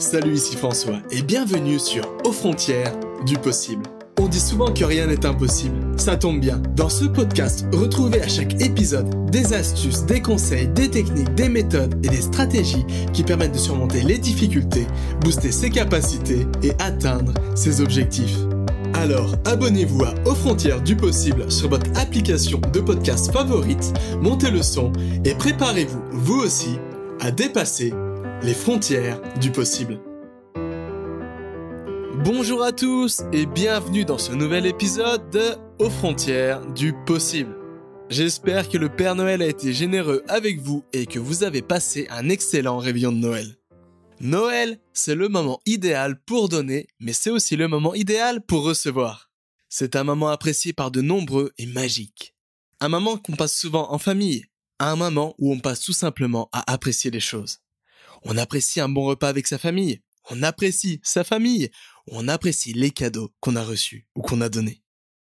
Salut, ici François et bienvenue sur Aux frontières du possible. On dit souvent que rien n'est impossible. Ça tombe bien. Dans ce podcast, retrouvez à chaque épisode des astuces, des conseils, des techniques, des méthodes et des stratégies qui permettent de surmonter les difficultés, booster ses capacités et atteindre ses objectifs. Alors, abonnez-vous à Aux frontières du possible sur votre application de podcast favorite, montez le son et préparez-vous, vous aussi, à dépasser les frontières du possible. Bonjour à tous et bienvenue dans ce nouvel épisode de Aux frontières du possible. J'espère que le Père Noël a été généreux avec vous et que vous avez passé un excellent réveillon de Noël. Noël, c'est le moment idéal pour donner, mais c'est aussi le moment idéal pour recevoir. C'est un moment apprécié par de nombreux et magique. Un moment qu'on passe souvent en famille, un moment où on passe tout simplement à apprécier les choses. On apprécie un bon repas avec sa famille, on apprécie sa famille, on apprécie les cadeaux qu'on a reçus ou qu'on a donnés.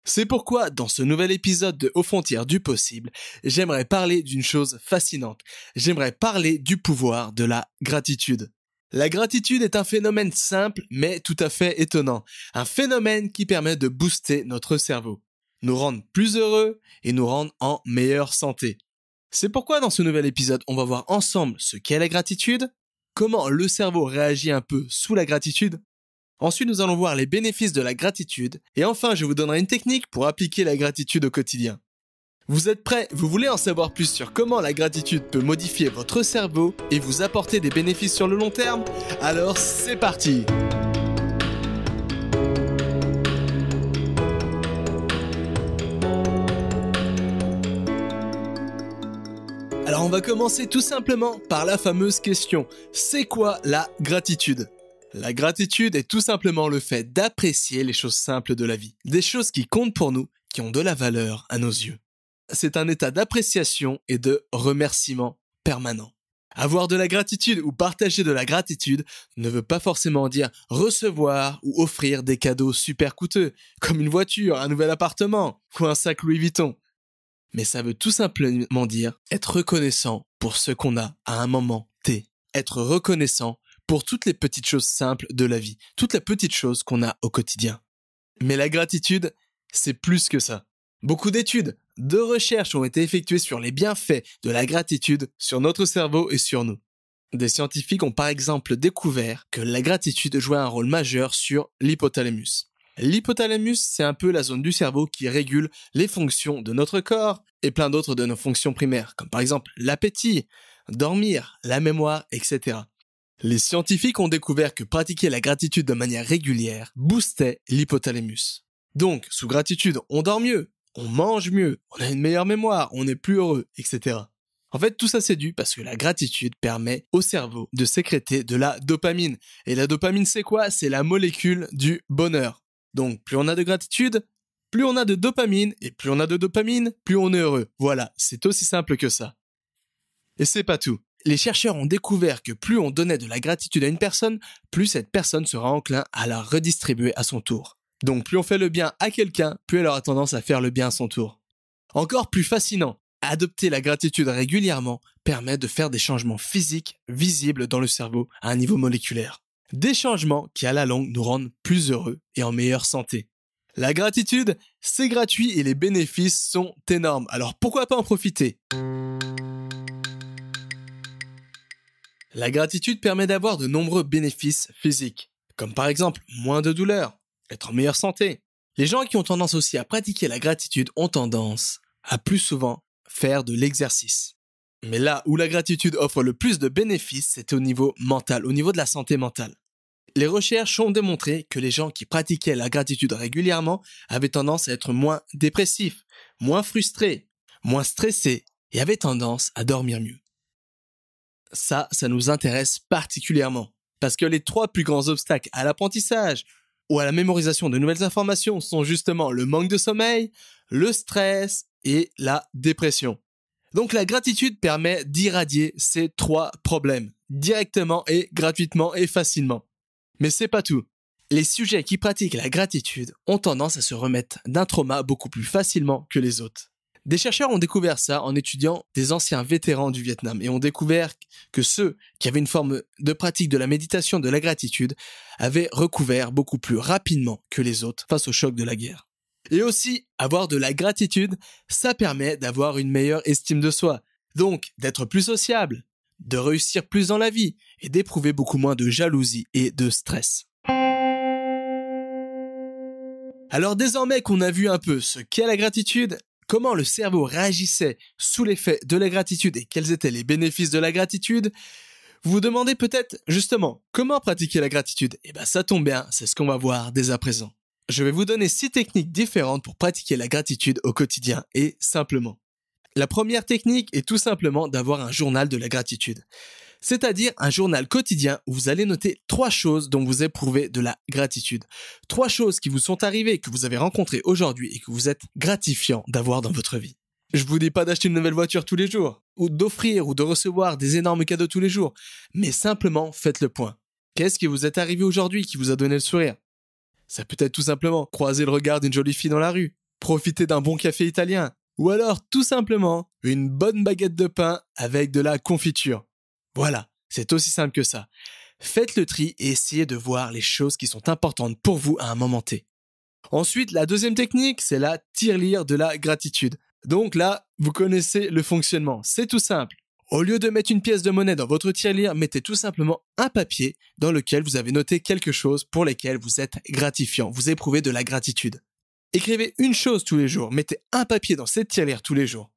C'est pourquoi, dans ce nouvel épisode de Aux frontières du possible, j'aimerais parler d'une chose fascinante. J'aimerais parler du pouvoir de la gratitude. La gratitude est un phénomène simple mais tout à fait étonnant. Un phénomène qui permet de booster notre cerveau, nous rendre plus heureux et nous rendre en meilleure santé. C'est pourquoi dans ce nouvel épisode, on va voir ensemble ce qu'est la gratitude, comment le cerveau réagit un peu sous la gratitude. Ensuite, nous allons voir les bénéfices de la gratitude. Et enfin, je vous donnerai une technique pour appliquer la gratitude au quotidien. Vous êtes prêts? Vous voulez en savoir plus sur comment la gratitude peut modifier votre cerveau et vous apporter des bénéfices sur le long terme? Alors, c'est parti! Alors on va commencer tout simplement par la fameuse question. C'est quoi la gratitude? La gratitude est tout simplement le fait d'apprécier les choses simples de la vie. Des choses qui comptent pour nous, qui ont de la valeur à nos yeux. C'est un état d'appréciation et de remerciement permanent. Avoir de la gratitude ou partager de la gratitude ne veut pas forcément dire recevoir ou offrir des cadeaux super coûteux, comme une voiture, un nouvel appartement ou un sac Louis Vuitton. Mais ça veut tout simplement dire être reconnaissant pour ce qu'on a à un moment T. Être reconnaissant pour toutes les petites choses simples de la vie, toutes les petites choses qu'on a au quotidien. Mais la gratitude, c'est plus que ça. Beaucoup d'études, de recherches ont été effectuées sur les bienfaits de la gratitude sur notre cerveau et sur nous. Des scientifiques ont par exemple découvert que la gratitude jouait un rôle majeur sur l'hypothalamus. L'hypothalamus, c'est un peu la zone du cerveau qui régule les fonctions de notre corps et plein d'autres de nos fonctions primaires, comme par exemple l'appétit, dormir, la mémoire, etc. Les scientifiques ont découvert que pratiquer la gratitude de manière régulière boostait l'hypothalamus. Donc, sous gratitude, on dort mieux, on mange mieux, on a une meilleure mémoire, on est plus heureux, etc. En fait, tout ça c'est dû parce que la gratitude permet au cerveau de sécréter de la dopamine. Et la dopamine, c'est quoi? C'est la molécule du bonheur. Donc, plus on a de gratitude, plus on a de dopamine, et plus on a de dopamine, plus on est heureux. Voilà, c'est aussi simple que ça. Et c'est pas tout. Les chercheurs ont découvert que plus on donnait de la gratitude à une personne, plus cette personne sera enclin à la redistribuer à son tour. Donc, plus on fait le bien à quelqu'un, plus elle aura tendance à faire le bien à son tour. Encore plus fascinant, adopter la gratitude régulièrement permet de faire des changements physiques visibles dans le cerveau à un niveau moléculaire. Des changements qui à la longue nous rendent plus heureux et en meilleure santé. La gratitude, c'est gratuit et les bénéfices sont énormes. Alors pourquoi pas en profiter? La gratitude permet d'avoir de nombreux bénéfices physiques, comme par exemple moins de douleur, être en meilleure santé. Les gens qui ont tendance aussi à pratiquer la gratitude ont tendance à plus souvent faire de l'exercice. Mais là où la gratitude offre le plus de bénéfices, c'est au niveau mental, au niveau de la santé mentale. Les recherches ont démontré que les gens qui pratiquaient la gratitude régulièrement avaient tendance à être moins dépressifs, moins frustrés, moins stressés et avaient tendance à dormir mieux. Ça nous intéresse particulièrement parce que les 3 plus grands obstacles à l'apprentissage ou à la mémorisation de nouvelles informations sont justement le manque de sommeil, le stress et la dépression. Donc la gratitude permet d'irradier ces 3 problèmes directement et gratuitement et facilement. Mais c'est pas tout. Les sujets qui pratiquent la gratitude ont tendance à se remettre d'un trauma beaucoup plus facilement que les autres. Des chercheurs ont découvert ça en étudiant des anciens vétérans du Vietnam et ont découvert que ceux qui avaient une forme de pratique de la méditation de la gratitude avaient recouvert beaucoup plus rapidement que les autres face au choc de la guerre. Et aussi, avoir de la gratitude, ça permet d'avoir une meilleure estime de soi, donc d'être plus sociable, de réussir plus dans la vie et d'éprouver beaucoup moins de jalousie et de stress. Alors désormais qu'on a vu un peu ce qu'est la gratitude, comment le cerveau réagissait sous l'effet de la gratitude et quels étaient les bénéfices de la gratitude, vous vous demandez peut-être justement comment pratiquer la gratitude. Eh bien ça tombe bien, c'est ce qu'on va voir dès à présent. Je vais vous donner 6 techniques différentes pour pratiquer la gratitude au quotidien et simplement. La première technique est tout simplement d'avoir un journal de la gratitude. C'est-à-dire un journal quotidien où vous allez noter 3 choses dont vous éprouvez de la gratitude. 3 choses qui vous sont arrivées, que vous avez rencontrées aujourd'hui et que vous êtes gratifiant d'avoir dans votre vie. Je vous dis pas d'acheter une nouvelle voiture tous les jours, ou d'offrir ou de recevoir des énormes cadeaux tous les jours, mais simplement faites le point. Qu'est-ce qui vous est arrivé aujourd'hui qui vous a donné le sourire ? Ça peut être tout simplement croiser le regard d'une jolie fille dans la rue, profiter d'un bon café italien, ou alors tout simplement une bonne baguette de pain avec de la confiture. Voilà, c'est aussi simple que ça. Faites le tri et essayez de voir les choses qui sont importantes pour vous à un moment T. Ensuite, la deuxième technique, c'est la tirelire de la gratitude. Donc là, vous connaissez le fonctionnement, c'est tout simple. Au lieu de mettre une pièce de monnaie dans votre tirelire, mettez tout simplement un papier dans lequel vous avez noté quelque chose pour lesquels vous êtes gratifiant, vous éprouvez de la gratitude. Écrivez une chose tous les jours, mettez un papier dans cette tirelire tous les jours.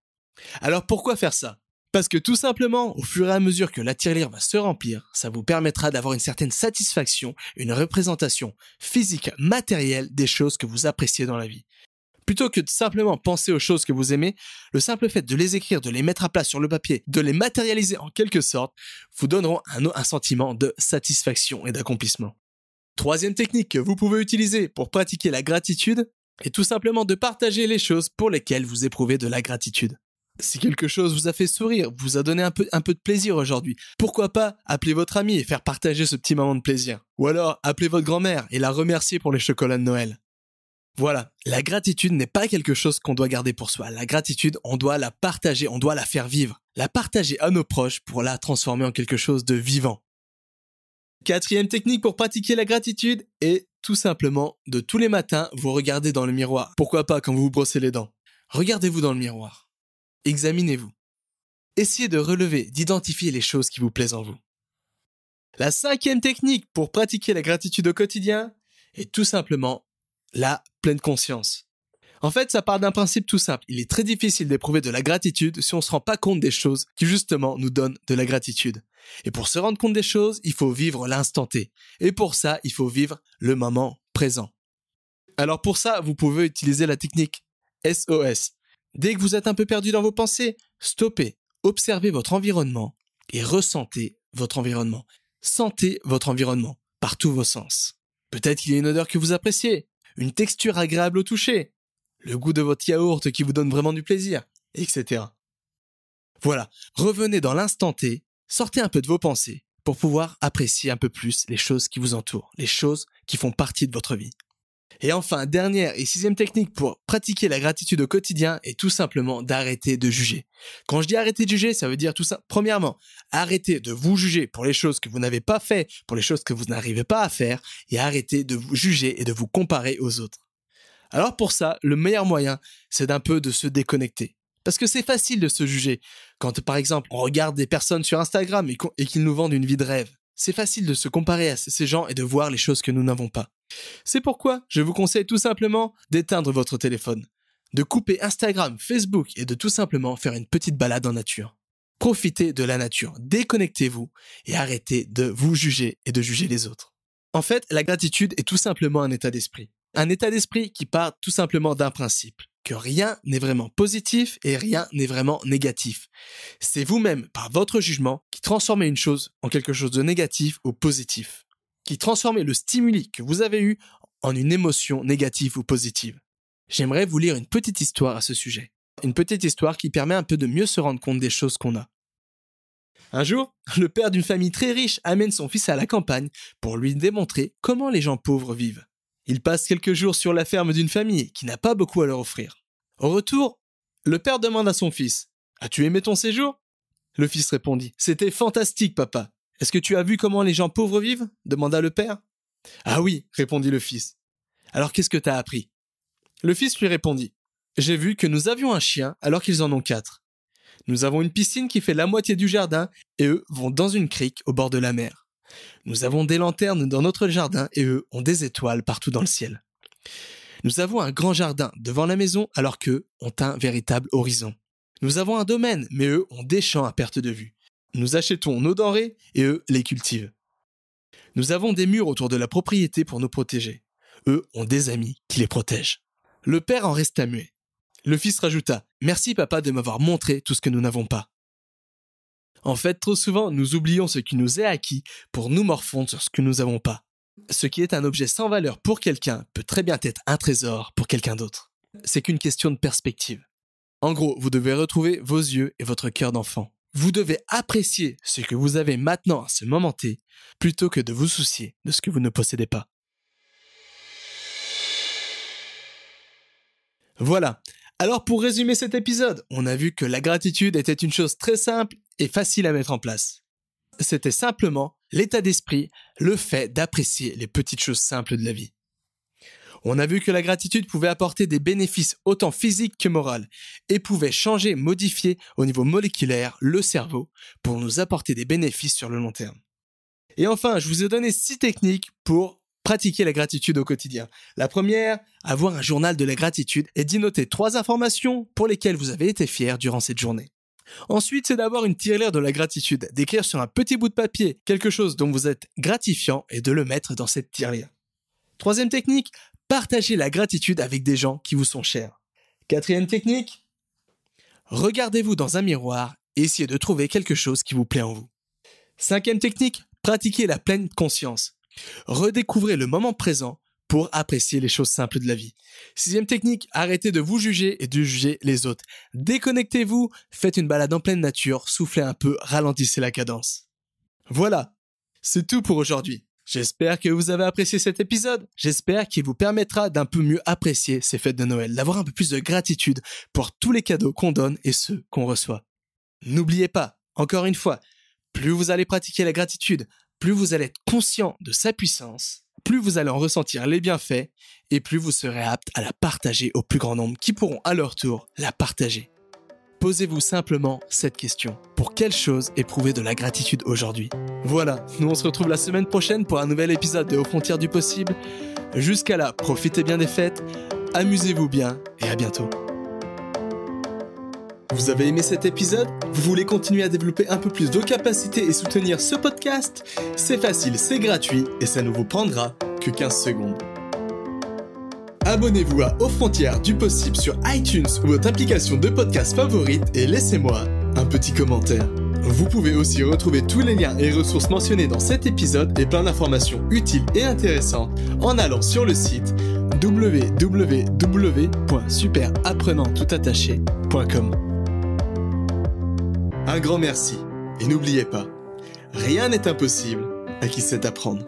Alors pourquoi faire ça ? Parce que tout simplement, au fur et à mesure que la tirelire va se remplir, ça vous permettra d'avoir une certaine satisfaction, une représentation physique, matérielle des choses que vous appréciez dans la vie. Plutôt que de simplement penser aux choses que vous aimez, le simple fait de les écrire, de les mettre à plat sur le papier, de les matérialiser en quelque sorte, vous donneront un sentiment de satisfaction et d'accomplissement. Troisième technique que vous pouvez utiliser pour pratiquer la gratitude est tout simplement de partager les choses pour lesquelles vous éprouvez de la gratitude. Si quelque chose vous a fait sourire, vous a donné un peu de plaisir aujourd'hui, pourquoi pas appeler votre ami et faire partager ce petit moment de plaisir ? Ou alors appeler votre grand-mère et la remercier pour les chocolats de Noël. Voilà, la gratitude n'est pas quelque chose qu'on doit garder pour soi. La gratitude, on doit la partager, on doit la faire vivre. La partager à nos proches pour la transformer en quelque chose de vivant. Quatrième technique pour pratiquer la gratitude est tout simplement de tous les matins vous regarder dans le miroir. Pourquoi pas quand vous vous brossez les dents ? Regardez-vous dans le miroir. Examinez-vous. Essayez de relever, d'identifier les choses qui vous plaisent en vous. La cinquième technique pour pratiquer la gratitude au quotidien est tout simplement la pleine conscience. En fait, ça part d'un principe tout simple. Il est très difficile d'éprouver de la gratitude si on ne se rend pas compte des choses qui justement nous donnent de la gratitude. Et pour se rendre compte des choses, il faut vivre l'instant T. Et pour ça, il faut vivre le moment présent. Alors pour ça, vous pouvez utiliser la technique SOS. Dès que vous êtes un peu perdu dans vos pensées, stoppez, observez votre environnement et ressentez votre environnement. Sentez votre environnement par tous vos sens. Peut-être qu'il y a une odeur que vous appréciez, une texture agréable au toucher, le goût de votre yaourt qui vous donne vraiment du plaisir, etc. Voilà, revenez dans l'instant T, sortez un peu de vos pensées pour pouvoir apprécier un peu plus les choses qui vous entourent, les choses qui font partie de votre vie. Et enfin, dernière et sixième technique pour pratiquer la gratitude au quotidien est tout simplement d'arrêter de juger. Quand je dis arrêter de juger, ça veut dire tout ça. Premièrement, arrêtez de vous juger pour les choses que vous n'avez pas fait, pour les choses que vous n'arrivez pas à faire, et arrêtez de vous juger et de vous comparer aux autres. Alors pour ça, le meilleur moyen, c'est d'un peu de se déconnecter. Parce que c'est facile de se juger. Quand par exemple, on regarde des personnes sur Instagram et qu'ils nous vendent une vie de rêve. C'est facile de se comparer à ces gens et de voir les choses que nous n'avons pas. C'est pourquoi je vous conseille tout simplement d'éteindre votre téléphone, de couper Instagram, Facebook et de tout simplement faire une petite balade en nature. Profitez de la nature, déconnectez-vous et arrêtez de vous juger et de juger les autres. En fait, la gratitude est tout simplement un état d'esprit. Un état d'esprit qui part tout simplement d'un principe, que rien n'est vraiment positif et rien n'est vraiment négatif. C'est vous-même, par votre jugement, qui transformez une chose en quelque chose de négatif ou positif. Qui transformez le stimuli que vous avez eu en une émotion négative ou positive. J'aimerais vous lire une petite histoire à ce sujet. Une petite histoire qui permet un peu de mieux se rendre compte des choses qu'on a. Un jour, le père d'une famille très riche amène son fils à la campagne pour lui démontrer comment les gens pauvres vivent. Il passe quelques jours sur la ferme d'une famille qui n'a pas beaucoup à leur offrir. Au retour, Le père demande à son fils « As-tu aimé ton séjour ?» Le fils répondit « C'était fantastique, papa. Est-ce que tu as vu comment les gens pauvres vivent ?» demanda le père. « Ah oui, répondit le fils. Alors qu'est-ce que t'as appris ?» Le fils lui répondit « J'ai vu que nous avions un chien alors qu'ils en ont 4. Nous avons une piscine qui fait la moitié du jardin et eux vont dans une crique au bord de la mer. Nous avons des lanternes dans notre jardin et eux ont des étoiles partout dans le ciel. Nous avons un grand jardin devant la maison alors qu'eux ont un véritable horizon. Nous avons un domaine mais eux ont des champs à perte de vue. Nous achetons nos denrées et eux les cultivent. Nous avons des murs autour de la propriété pour nous protéger. Eux ont des amis qui les protègent. » Le père en resta muet. Le fils rajouta « Merci papa de m'avoir montré tout ce que nous n'avons pas. » En fait, trop souvent, nous oublions ce qui nous est acquis pour nous morfondre sur ce que nous n'avons pas. Ce qui est un objet sans valeur pour quelqu'un peut très bien être un trésor pour quelqu'un d'autre. C'est qu'une question de perspective. En gros, vous devez retrouver vos yeux et votre cœur d'enfant. Vous devez apprécier ce que vous avez maintenant à ce moment T, plutôt que de vous soucier de ce que vous ne possédez pas. Voilà. Alors pour résumer cet épisode, on a vu que la gratitude était une chose très simple et facile à mettre en place. C'était simplement l'état d'esprit, le fait d'apprécier les petites choses simples de la vie. On a vu que la gratitude pouvait apporter des bénéfices autant physiques que moraux et pouvait changer, modifier au niveau moléculaire le cerveau pour nous apporter des bénéfices sur le long terme. Et enfin, je vous ai donné 6 techniques pour pratiquer la gratitude au quotidien. La première, avoir un journal de la gratitude et d'y noter 3 informations pour lesquelles vous avez été fier durant cette journée. Ensuite, c'est d'avoir une tirelire de la gratitude, d'écrire sur un petit bout de papier quelque chose dont vous êtes gratifiant et de le mettre dans cette tirelire. Troisième technique, partagez la gratitude avec des gens qui vous sont chers. Quatrième technique, regardez-vous dans un miroir et essayez de trouver quelque chose qui vous plaît en vous. Cinquième technique, pratiquez la pleine conscience. Redécouvrez le moment présent pour apprécier les choses simples de la vie. Sixième technique, arrêtez de vous juger et de juger les autres. Déconnectez-vous, faites une balade en pleine nature, soufflez un peu, ralentissez la cadence. Voilà, c'est tout pour aujourd'hui. J'espère que vous avez apprécié cet épisode. J'espère qu'il vous permettra d'un peu mieux apprécier ces fêtes de Noël, d'avoir un peu plus de gratitude pour tous les cadeaux qu'on donne et ceux qu'on reçoit. N'oubliez pas, encore une fois, plus vous allez pratiquer la gratitude, plus vous allez être conscient de sa puissance, plus vous allez en ressentir les bienfaits et plus vous serez apte à la partager au plus grand nombre qui pourront à leur tour la partager. Posez-vous simplement cette question. Pour quelle chose éprouver de la gratitude aujourd'hui ? Voilà, nous on se retrouve la semaine prochaine pour un nouvel épisode de Aux Frontières du Possible. Jusqu'à là, profitez bien des fêtes, amusez-vous bien et à bientôt. Vous avez aimé cet épisode ? Vous voulez continuer à développer un peu plus vos capacités et soutenir ce podcast ? C'est facile, c'est gratuit et ça ne vous prendra que 15 secondes. Abonnez-vous à Aux Frontières du Possible sur iTunes ou votre application de podcast favorite et laissez-moi un petit commentaire. Vous pouvez aussi retrouver tous les liens et ressources mentionnés dans cet épisode et plein d'informations utiles et intéressantes en allant sur le site www.superapprenanttoutattaché.com. Un grand merci et n'oubliez pas, rien n'est impossible à qui sait apprendre.